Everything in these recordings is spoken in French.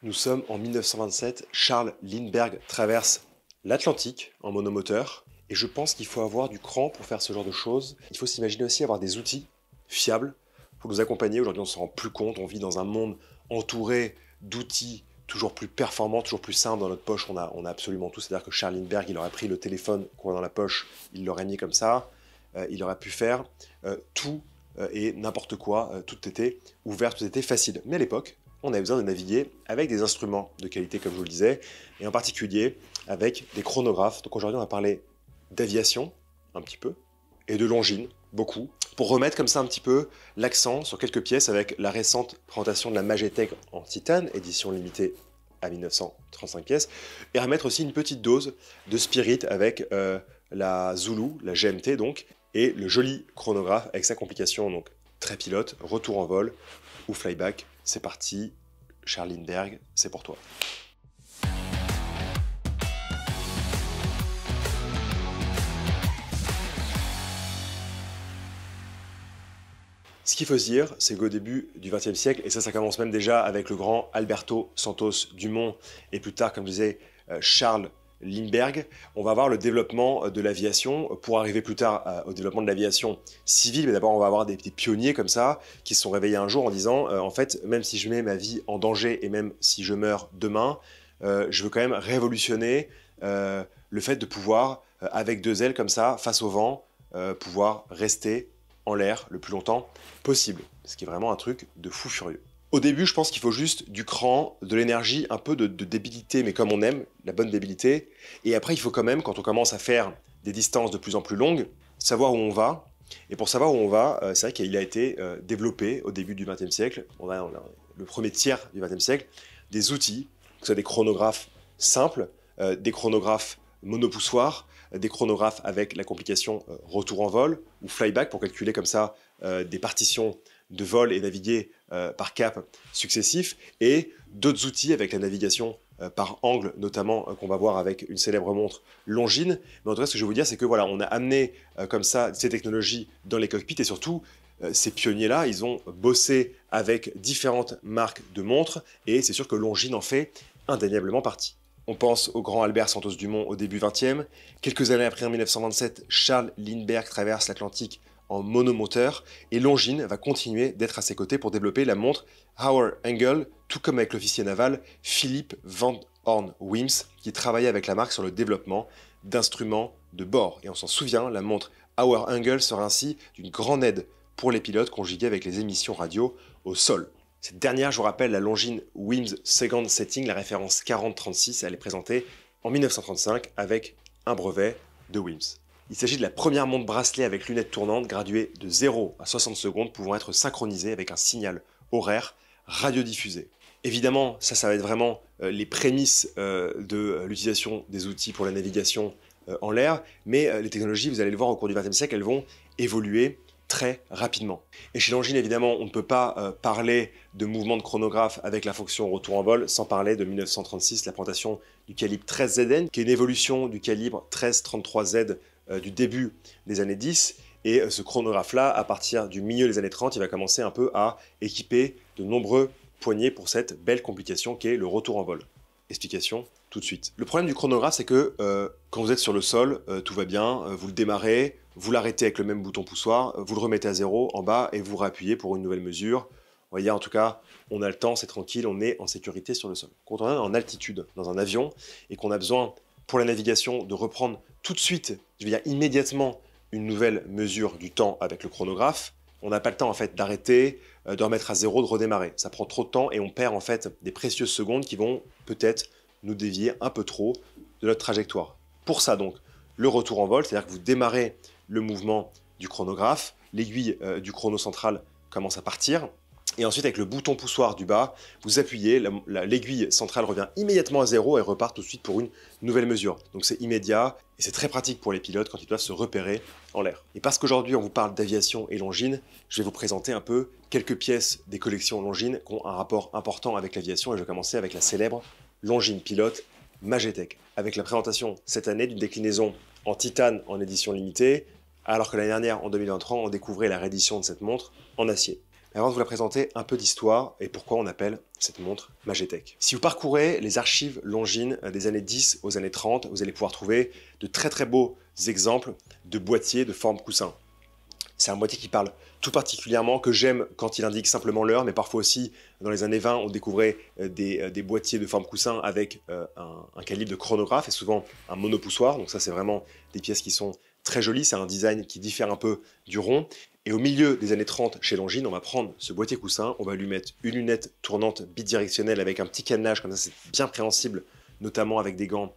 Nous sommes en 1927, Charles Lindbergh traverse l'Atlantique en monomoteur, et je pense qu'il faut avoir du cran pour faire ce genre de choses. Il faut s'imaginer aussi avoir des outils fiables pour nous accompagner. Aujourd'hui, on ne s'en rend plus compte, on vit dans un monde entouré d'outils toujours plus performants, toujours plus simples. Dans notre poche, on a absolument tout. C'est-à-dire que Charles Lindbergh, il aurait pris le téléphone qu'on a dans la poche, il l'aurait mis comme ça, il aurait pu faire tout et n'importe quoi, tout était ouvert, tout était facile. Mais à l'époque, on avait besoin de naviguer avec des instruments de qualité, comme je vous le disais, et en particulier avec des chronographes. Donc aujourd'hui, on va parler d'aviation, un petit peu, et de longines, beaucoup, pour remettre comme ça un petit peu l'accent sur quelques pièces avec la récente présentation de la Magetech en titane, édition limitée à 1935 pièces, et remettre aussi une petite dose de Spirit avec la Zulu, la GMT donc, et le joli chronographe avec sa complication, donc très pilote, retour en vol ou flyback. C'est parti, Charles Lindbergh, c'est pour toi. Ce qu'il faut se dire, c'est qu'au début du XXe siècle, et ça commence même déjà avec le grand Alberto Santos Dumont, et plus tard, comme je disais, Charles Lindbergh, on va avoir le développement de l'aviation, pour arriver plus tard au développement de l'aviation civile. Mais d'abord, on va avoir des pionniers comme ça, qui se sont réveillés un jour en disant, en fait, même si je mets ma vie en danger, et même si je meurs demain, je veux quand même révolutionner le fait de pouvoir, avec deux ailes comme ça, face au vent, pouvoir rester en l'air le plus longtemps possible, ce qui est vraiment un truc de fou furieux. Au début, je pense qu'il faut juste du cran, de l'énergie, un peu de débilité, mais comme on aime, la bonne débilité. Et après, il faut quand même, quand on commence à faire des distances de plus en plus longues, savoir où on va. Et pour savoir où on va, c'est vrai qu'il a été développé au début du XXe siècle, on a le premier tiers du XXe siècle, des outils, que ce soit des chronographes simples, des chronographes monopoussoirs, des chronographes avec la complication retour en vol ou flyback pour calculer comme ça des partitions de vol et naviguer par cap successifs, et d'autres outils avec la navigation par angle, notamment qu'on va voir avec une célèbre montre Longines. Mais en tout cas, ce que je veux vous dire, c'est que voilà, on a amené comme ça ces technologies dans les cockpits, et surtout, ces pionniers-là, ils ont bossé avec différentes marques de montres, et c'est sûr que Longines en fait indéniablement partie. On pense au grand Albert Santos Dumont au début 20e. Quelques années après, en 1927, Charles Lindbergh traverse l'Atlantique en monomoteur, et Longines va continuer d'être à ses côtés pour développer la montre Hour Angle, tout comme avec l'officier naval Philippe Van Horn Wims, qui travaillait avec la marque sur le développement d'instruments de bord. Et on s'en souvient, la montre Hour Angle sera ainsi d'une grande aide pour les pilotes, conjuguée avec les émissions radio au sol. Cette dernière, je vous rappelle, la Longines Wims Second Setting, la référence 4036, elle est présentée en 1935 avec un brevet de Wims. Il s'agit de la première montre bracelet avec lunettes tournantes graduée de 0 à 60 secondes, pouvant être synchronisée avec un signal horaire radiodiffusé. Évidemment, ça va être vraiment les prémices de l'utilisation des outils pour la navigation en l'air, mais les technologies, vous allez le voir au cours du XXe siècle, elles vont évoluer très rapidement. Et chez Longines, évidemment, on ne peut pas parler de mouvement de chronographe avec la fonction retour en vol sans parler de 1936, la présentation du calibre 13ZN, qui est une évolution du calibre 1333Z du début des années 10. Et ce chronographe-là, à partir du milieu des années 30, il va commencer un peu à équiper de nombreux poignets pour cette belle complication qui est le retour en vol. Explication tout de suite. Le problème du chronographe, c'est que quand vous êtes sur le sol, tout va bien, vous le démarrez, vous l'arrêtez avec le même bouton poussoir, vous le remettez à 0 en bas et vous réappuyez pour une nouvelle mesure. Vous voyez, en tout cas, on a le temps, c'est tranquille, on est en sécurité sur le sol. Quand on est en altitude, dans un avion, et qu'on a besoin, pour la navigation, de reprendre tout de suite, je veux dire immédiatement, une nouvelle mesure du temps avec le chronographe, on n'a pas le temps en fait d'arrêter, de remettre à 0, de redémarrer. Ça prend trop de temps et on perd en fait des précieuses secondes qui vont peut-être nous dévier un peu trop de notre trajectoire. Pour ça donc, le retour en vol, c'est-à-dire que vous démarrez le mouvement du chronographe, l'aiguille du chrono central commence à partir, et ensuite avec le bouton poussoir du bas, vous appuyez, l'aiguille centrale revient immédiatement à 0 et repart tout de suite pour une nouvelle mesure. Donc c'est immédiat et c'est très pratique pour les pilotes quand ils doivent se repérer en l'air. Et parce qu'aujourd'hui on vous parle d'aviation et Longines, je vais vous présenter un peu quelques pièces des collections Longines qui ont un rapport important avec l'aviation, et je vais commencer avec la célèbre Longines Pilote Magetech, avec la présentation cette année d'une déclinaison en titane en édition limitée, alors que l'année dernière, en 2023, on découvrait la réédition de cette montre en acier. Avant de vous la présenter, un peu d'histoire et pourquoi on appelle cette montre Magetech. Si vous parcourez les archives Longines des années 10 aux années 30, vous allez pouvoir trouver de très beaux exemples de boîtiers de forme coussin. C'est un boîtier qui parle tout particulièrement, que j'aime quand il indique simplement l'heure, mais parfois aussi, dans les années 20, on découvrait des boîtiers de forme coussin avec un calibre de chronographe et souvent un monopoussoir. Donc ça, c'est vraiment des pièces qui sont très jolies. C'est un design qui diffère un peu du rond. Et au milieu des années 30, chez Longines, on va prendre ce boîtier coussin, on va lui mettre une lunette tournante bidirectionnelle avec un petit cadenage, comme ça c'est bien préhensible, notamment avec des gants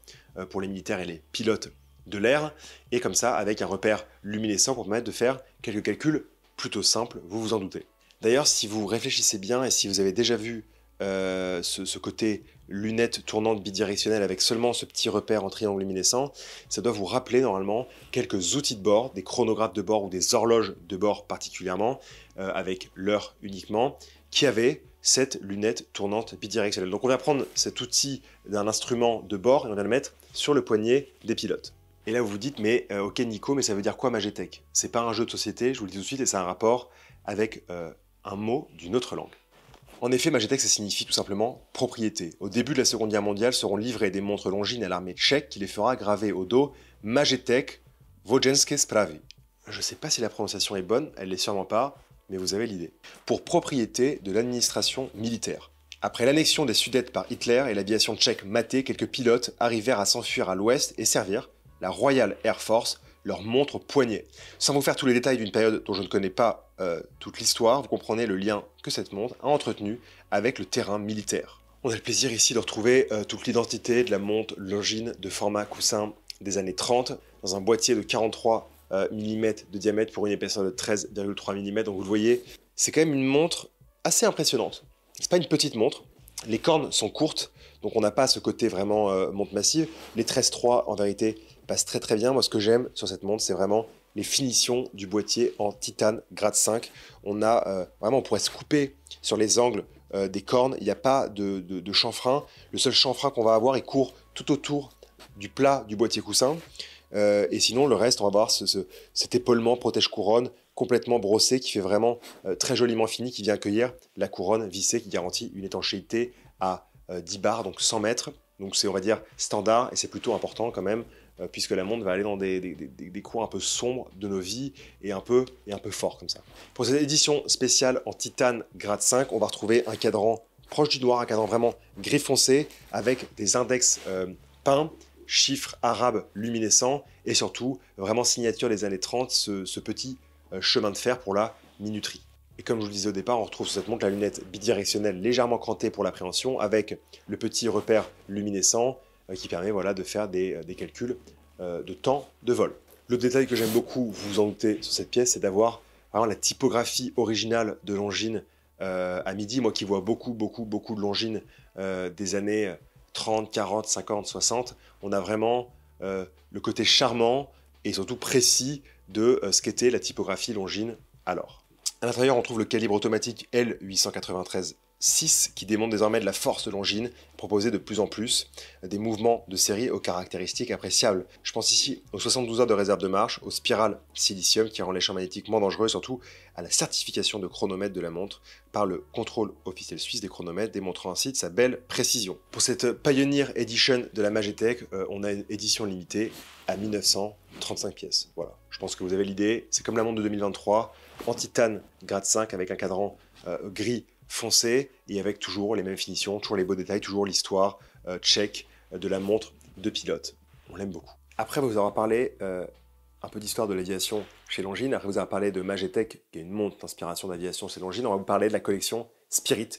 pour les militaires et les pilotes de l'air, et comme ça avec un repère luminescent pour permettre de faire quelques calculs plutôt simples, vous vous en doutez. D'ailleurs, si vous réfléchissez bien et si vous avez déjà vu ce côté lunette tournante bidirectionnelle avec seulement ce petit repère en triangle luminescent, ça doit vous rappeler normalement quelques outils de bord, des chronographes de bord ou des horloges de bord particulièrement, avec l'heure uniquement, qui avaient cette lunette tournante bidirectionnelle. Donc on va prendre cet outil d'un instrument de bord et on va le mettre sur le poignet des pilotes. Et là vous vous dites, mais ok Nico, mais ça veut dire quoi Magetech? C'est pas un jeu de société, je vous le dis tout de suite, et c'est un rapport avec un mot d'une autre langue. En effet, Magetech, ça signifie tout simplement propriété. Au début de la Seconde Guerre mondiale seront livrées des montres Longines à l'armée tchèque qui les fera graver au dos Magetech Vojenské Sprawy. Je ne sais pas si la prononciation est bonne, elle l'est sûrement pas, mais vous avez l'idée. Pour propriété de l'administration militaire. Après l'annexion des Sudètes par Hitler et l'aviation tchèque matée, quelques pilotes arrivèrent à s'enfuir à l'ouest et servirent la Royal Air Force leur montre au poignet. Sans vous faire tous les détails d'une période dont je ne connais pas toute l'histoire, vous comprenez le lien que cette montre a entretenu avec le terrain militaire. On a le plaisir ici de retrouver toute l'identité de la montre Longines de format coussin des années 30, dans un boîtier de 43 mm de diamètre pour une épaisseur de 13,3 mm. Donc vous le voyez, c'est quand même une montre assez impressionnante. C'est pas une petite montre, les cornes sont courtes, donc on n'a pas ce côté vraiment montre massive. Les 13,3 en vérité passent très bien. Moi ce que j'aime sur cette montre, c'est vraiment les finitions du boîtier en titane grade 5. On a vraiment, on pourrait se couper sur les angles des cornes, il n'y a pas de chanfrein. Le seul chanfrein qu'on va avoir, il court tout autour du plat du boîtier coussin. Et sinon, le reste, on va voir cet épaulement protège-couronne complètement brossé qui fait vraiment très joliment fini, qui vient accueillir la couronne vissée qui garantit une étanchéité à 10 bars, donc 100 mètres. Donc c'est, on va dire, standard et c'est plutôt important quand même, puisque la montre va aller dans des coins un peu sombres de nos vies et un peu fort comme ça. Pour cette édition spéciale en titane grade 5, on va retrouver un cadran proche du noir, un cadran vraiment gris foncé avec des index peints, chiffres arabes luminescents et surtout vraiment signature des années 30, ce petit chemin de fer pour la minuterie. Et comme je vous le disais au départ, on retrouve sur cette montre la lunette bidirectionnelle légèrement crantée pour l'appréhension avec le petit repère luminescent qui permet voilà, de faire des calculs de temps de vol. Le détail que j'aime beaucoup, vous vous en doutez, sur cette pièce, c'est d'avoir vraiment la typographie originale de Longines à midi. Moi qui vois beaucoup de Longines des années 30, 40, 50, 60, on a vraiment le côté charmant et surtout précis de ce qu'était la typographie Longines alors. À l'intérieur, on trouve le calibre automatique L893-6 qui démontre désormais de la force de Longines, proposée de plus en plus, des mouvements de série aux caractéristiques appréciables. Je pense ici aux 72 heures de réserve de marche, aux spirales silicium qui rend les champs magnétiques moins dangereux, surtout à la certification de chronomètre de la montre par le contrôle officiel suisse des chronomètres, démontrant ainsi de sa belle précision. Pour cette Pioneer Edition de la Magetech, on a une édition limitée à 1935 pièces. Voilà, je pense que vous avez l'idée, c'est comme la montre de 2023, en titane grade 5 avec un cadran gris foncé et avec toujours les mêmes finitions, toujours les beaux détails, toujours l'histoire tchèque de la montre de pilote. On l'aime beaucoup. Après vous avoir parlé un peu d'histoire de l'aviation chez Longines, après vous avoir parlé de Magetech, qui est une montre d'inspiration d'aviation chez Longines, on va vous parler de la collection Spirit,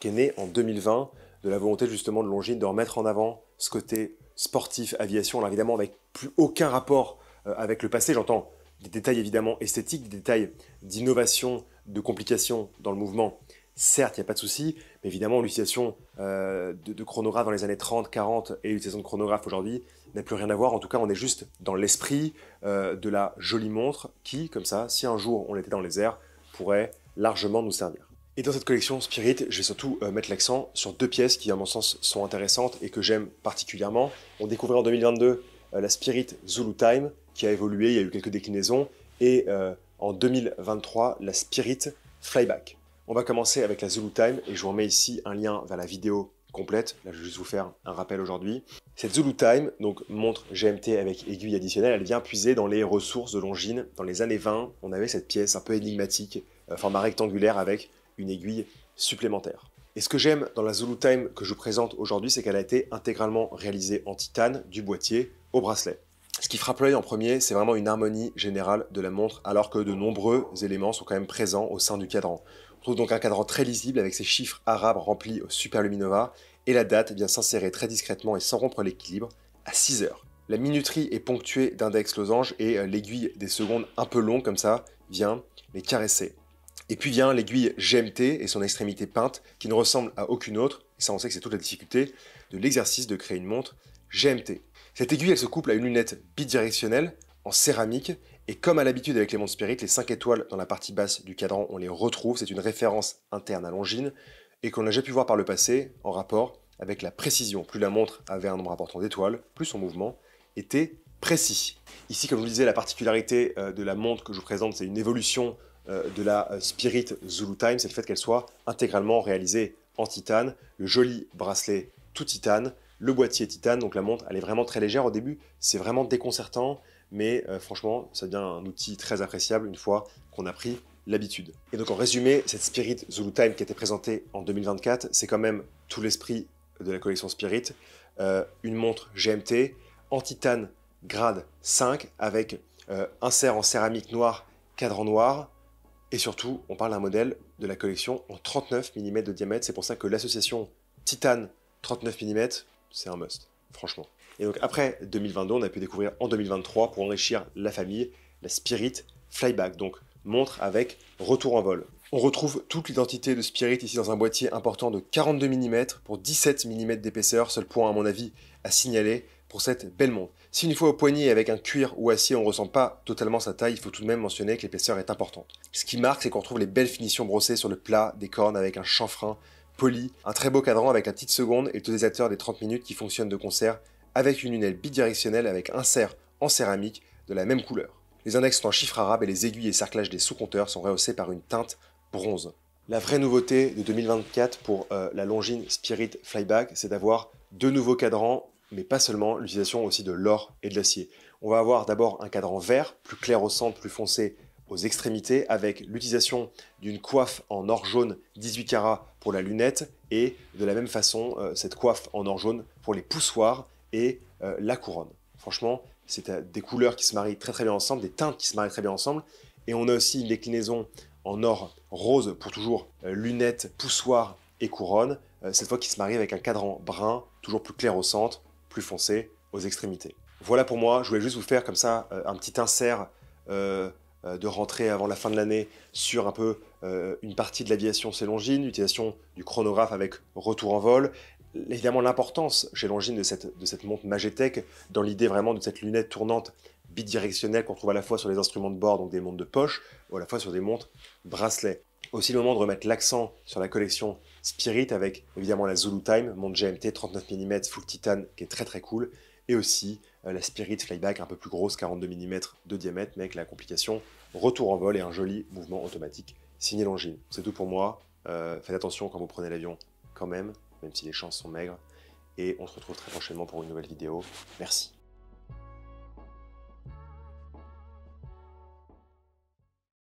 qui est née en 2020, de la volonté justement de Longines de remettre en avant ce côté sportif, aviation, alors évidemment avec plus aucun rapport avec le passé, j'entends des détails évidemment esthétiques, des détails d'innovation, de complications dans le mouvement. Certes, il n'y a pas de souci, mais évidemment l'utilisation de chronographe dans les années 30, 40 et l'utilisation de chronographe aujourd'hui n'a plus rien à voir. En tout cas, on est juste dans l'esprit de la jolie montre qui, comme ça, si un jour on était dans les airs, pourrait largement nous servir. Et dans cette collection Spirit, je vais surtout mettre l'accent sur deux pièces qui, à mon sens, sont intéressantes et que j'aime particulièrement. On découvrait en 2022 la Spirit Zulu Time, qui a évolué, il y a eu quelques déclinaisons, et en 2023, la Spirit Flyback. On va commencer avec la Zulu Time et je vous remets ici un lien vers la vidéo complète. Là, je vais juste vous faire un rappel aujourd'hui. Cette Zulu Time, donc montre GMT avec aiguille additionnelle, elle vient puiser dans les ressources de Longines. Dans les années 20, on avait cette pièce un peu énigmatique, format rectangulaire avec une aiguille supplémentaire. Et ce que j'aime dans la Zulu Time que je vous présente aujourd'hui, c'est qu'elle a été intégralement réalisée en titane, du boîtier au bracelet. Ce qui frappe l'œil en premier, c'est vraiment une harmonie générale de la montre, alors que de nombreux éléments sont quand même présents au sein du cadran. On trouve donc un cadran très lisible avec ses chiffres arabes remplis au Superluminova, et la date vient s'insérer très discrètement et sans rompre l'équilibre à 6 heures. La minuterie est ponctuée d'index losange et l'aiguille des secondes un peu longue comme ça vient les caresser. Et puis vient l'aiguille GMT et son extrémité peinte qui ne ressemble à aucune autre, et ça on sait que c'est toute la difficulté de l'exercice de créer une montre GMT. Cette aiguille elle se couple à une lunette bidirectionnelle en céramique, et comme à l'habitude avec les montres Spirit, les 5 étoiles dans la partie basse du cadran on les retrouve, c'est une référence interne à Longines, et qu'on a déjà pu voir par le passé en rapport avec la précision. Plus la montre avait un nombre important d'étoiles, plus son mouvement était précis. Ici, comme je vous le disais, la particularité de la montre que je vous présente, c'est une évolution de la Spirit Zulu Time, c'est le fait qu'elle soit intégralement réalisée en titane, le joli bracelet tout titane, le boîtier titane, donc la montre elle est vraiment très légère au début, c'est vraiment déconcertant, mais franchement ça devient un outil très appréciable une fois qu'on a pris l'habitude. Et donc en résumé, cette Spirit Zulu Time qui a été présentée en 2024, c'est quand même tout l'esprit de la collection Spirit, une montre GMT en titane grade 5 avec insert en céramique noire, cadran noir, et surtout on parle d'un modèle de la collection en 39 mm de diamètre, c'est pour ça que l'association titane 39 mm, c'est un must, franchement. Et donc après 2022, on a pu découvrir en 2023, pour enrichir la famille, la Spirit Flyback, donc montre avec retour en vol. On retrouve toute l'identité de Spirit ici dans un boîtier important de 42 mm pour 17 mm d'épaisseur, seul point à mon avis à signaler pour cette belle montre. Si une fois au poignet avec un cuir ou acier on ne ressent pas totalement sa taille, il faut tout de même mentionner que l'épaisseur est importante. Ce qui marque, c'est qu'on retrouve les belles finitions brossées sur le plat des cornes avec un chanfrein poli, un très beau cadran avec la petite seconde et le totalisateur des 30 minutes qui fonctionne de concert avec une lunette bidirectionnelle avec insert en céramique de la même couleur. Les index sont en chiffres arabes et les aiguilles et cerclages des sous-compteurs sont rehaussés par une teinte bronze. La vraie nouveauté de 2024 pour la Longines Spirit Flyback, c'est d'avoir deux nouveaux cadrans, mais pas seulement, l'utilisation aussi de l'or et de l'acier. On va avoir d'abord un cadran vert, plus clair au centre, plus foncé aux extrémités, avec l'utilisation d'une coiffe en or jaune 18 carats pour la lunette, et de la même façon, cette coiffe en or jaune pour les poussoirs et la couronne. Franchement, c'est des couleurs qui se marient très très bien ensemble, des teintes qui se marient très bien ensemble, et on a aussi une déclinaison en or rose pour toujours lunettes, poussoirs et couronne, cette fois qui se marie avec un cadran brun, toujours plus clair au centre, plus foncé aux extrémités. Voilà pour moi, je voulais juste vous faire comme ça un petit insert de rentrée avant la fin de l'année sur un peu une partie de l'aviation chez Longines, l'utilisation du chronographe avec retour en vol, évidemment l'importance chez Longines de cette montre Magétech dans l'idée vraiment de cette lunette tournante bidirectionnelle qu'on trouve à la fois sur les instruments de bord, donc des montres de poche, ou à la fois sur des montres bracelets. Aussi le moment de remettre l'accent sur la collection Spirit avec évidemment la Zulu Time, montre GMT 39 mm full titane qui est très très cool, et aussi la Spirit Flyback un peu plus grosse, 42 mm de diamètre, mais avec la complication retour en vol et un joli mouvement automatique signé Longines. C'est tout pour moi, faites attention quand vous prenez l'avion quand même si les chances sont maigres, et on se retrouve très prochainement pour une nouvelle vidéo. Merci.